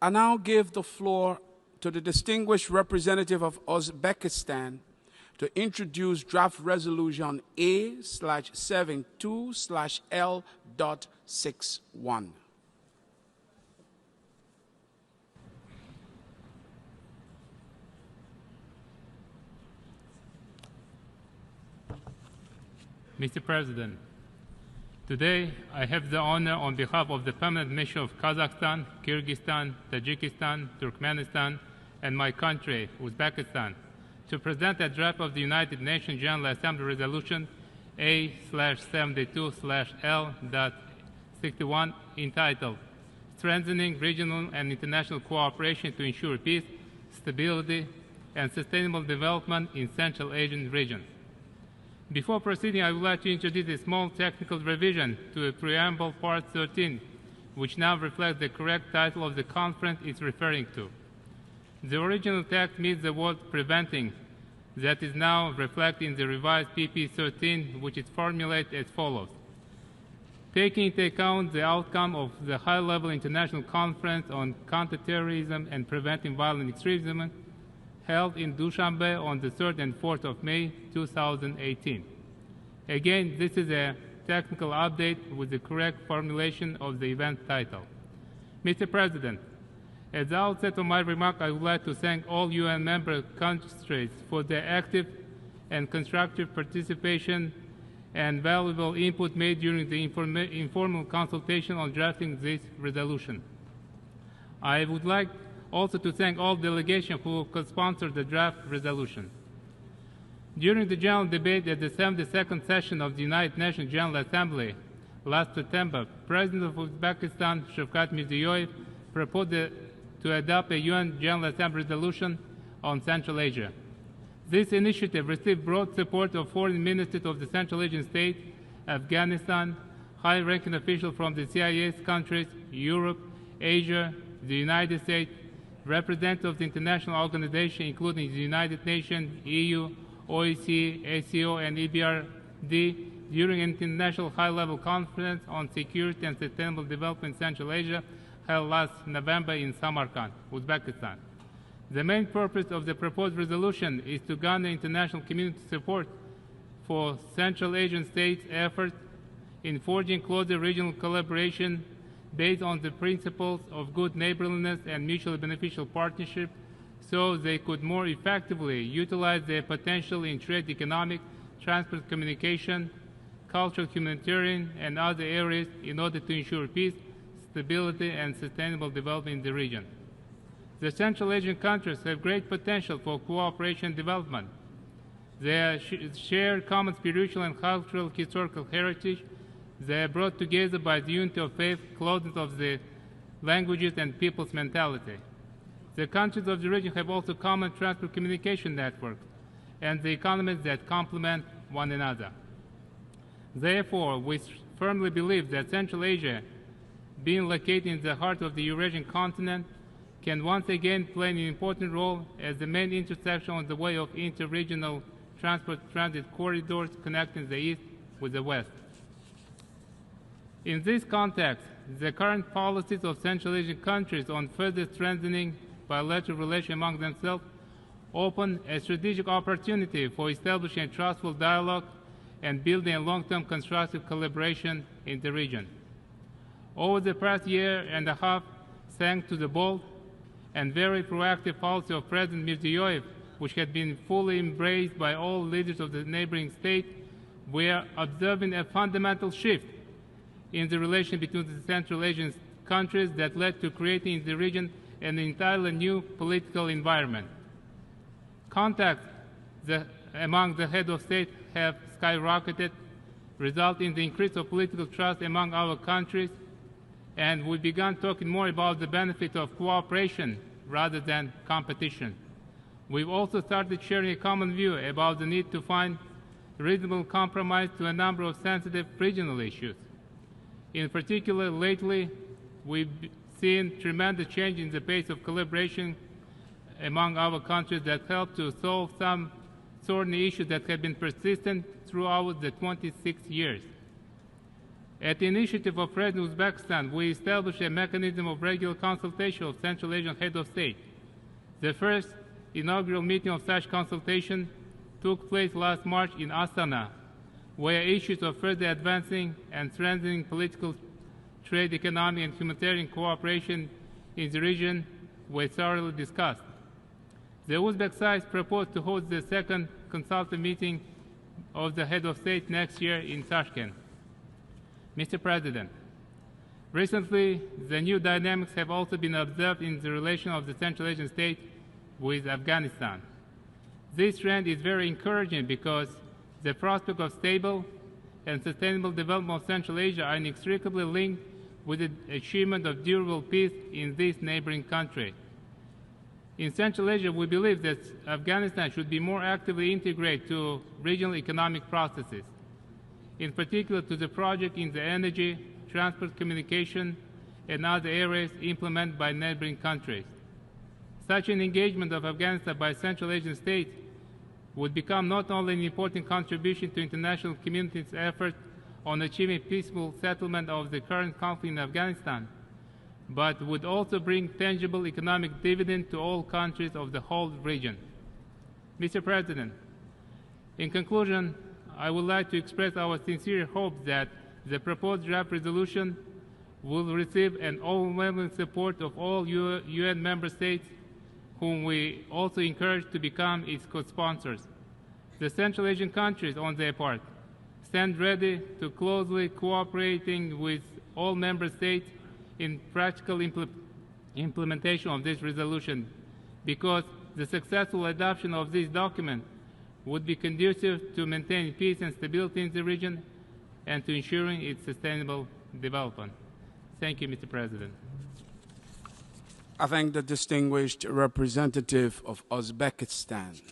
I now give the floor to the distinguished representative of Uzbekistan to introduce draft resolution A/72/L.61. Mr. President, today I have the honor on behalf of the permanent mission of Kazakhstan, Kyrgyzstan, Tajikistan, Turkmenistan, and my country, Uzbekistan, to present a draft of the United Nations General Assembly Resolution A/72/L.61 entitled Strengthening Regional and International Cooperation to Ensure Peace, Stability, and Sustainable Development in Central Asian Region. Before proceeding, I would like to introduce a small technical revision to the preamble part 13, which now reflects the correct title of the conference it's referring to. The original text meets the word preventing, that is now reflected in the revised PP 13, which is formulated as follows. Taking into account the outcome of the high-level international conference on counterterrorism and preventing violent extremism, held in Dushanbe on the 3rd and 4th of May 2018. Again, this is a technical update with the correct formulation of the event title. Mr. President, at the outset of my remark, I would like to thank all UN member countries for their active and constructive participation and valuable input made during the informal consultation on drafting this resolution. I would like also to thank all delegations who co-sponsored the draft resolution. During the general debate at the 72nd session of the United Nations General Assembly last September, President of Uzbekistan, Shavkat Mirziyoyev, proposed to adopt a UN General Assembly resolution on Central Asia. This initiative received broad support of foreign ministers of the Central Asian states, Afghanistan, high-ranking officials from the CIS countries, Europe, Asia, the United States, representatives of the international organizations, including the United Nations, EU, OEC, ACO, and EBRD, during an international high-level conference on security and sustainable development in Central Asia held last November in Samarkand, Uzbekistan. The main purpose of the proposed resolution is to garner international community support for Central Asian states' efforts in forging closer regional collaboration based on the principles of good neighborliness and mutually beneficial partnership, so they could more effectively utilize their potential in trade, economic, transport, communication, cultural, humanitarian, and other areas in order to ensure peace, stability, and sustainable development in the region. The Central Asian countries have great potential for cooperation and development. They share common spiritual and cultural historical heritage. They are brought together by the unity of faith, closeness of the languages and people's mentality. The countries of the region have also common transport communication networks and the economies that complement one another. Therefore, we firmly believe that Central Asia, being located in the heart of the Eurasian continent, can once again play an important role as the main intersection on the way of inter-regional transport transit corridors connecting the East with the West. In this context, the current policies of Central Asian countries on further strengthening bilateral relations among themselves open a strategic opportunity for establishing a trustful dialogue and building a long-term constructive collaboration in the region. Over the past year and a half, thanks to the bold and very proactive policy of President Mirziyoyev, which had been fully embraced by all leaders of the neighboring states, we are observing a fundamental shift in the relation between the Central Asian countries that led to creating in the region an entirely new political environment. Contacts among the heads of state have skyrocketed, resulting in the increase of political trust among our countries, and we began talking more about the benefit of cooperation rather than competition. We've also started sharing a common view about the need to find reasonable compromise to a number of sensitive regional issues. In particular, lately, we've seen tremendous change in the pace of collaboration among our countries that helped to solve some thorny issues that have been persistent throughout the 26 years. At the initiative of President Uzbekistan, we established a mechanism of regular consultation of Central Asian head of state. The first inaugural meeting of such consultation took place last March in Astana, where issues of further advancing and strengthening political, trade, economic, and humanitarian cooperation in the region were thoroughly discussed. The Uzbek side proposed to host the second consultative meeting of the head of state next year in Tashkent. Mr. President, recently the new dynamics have also been observed in the relation of the Central Asian state with Afghanistan. This trend is very encouraging because the prospect of stable and sustainable development of Central Asia are inextricably linked with the achievement of durable peace in this neighboring country. In Central Asia, we believe that Afghanistan should be more actively integrated to regional economic processes, in particular to the project in the energy, transport, communication, and other areas implemented by neighboring countries. Such an engagement of Afghanistan by Central Asian states would become not only an important contribution to international community's effort on achieving peaceful settlement of the current conflict in Afghanistan, but would also bring tangible economic dividend to all countries of the whole region. Mr. President, in conclusion, I would like to express our sincere hope that the proposed draft resolution will receive an overwhelming support of all UN member states, whom we also encourage to become its co-sponsors. The Central Asian countries, on their part, stand ready to closely cooperating with all member states in practical implementation of this resolution, because the successful adoption of this document would be conducive to maintaining peace and stability in the region and to ensuring its sustainable development. Thank you, Mr. President. I thank the distinguished representative of Uzbekistan.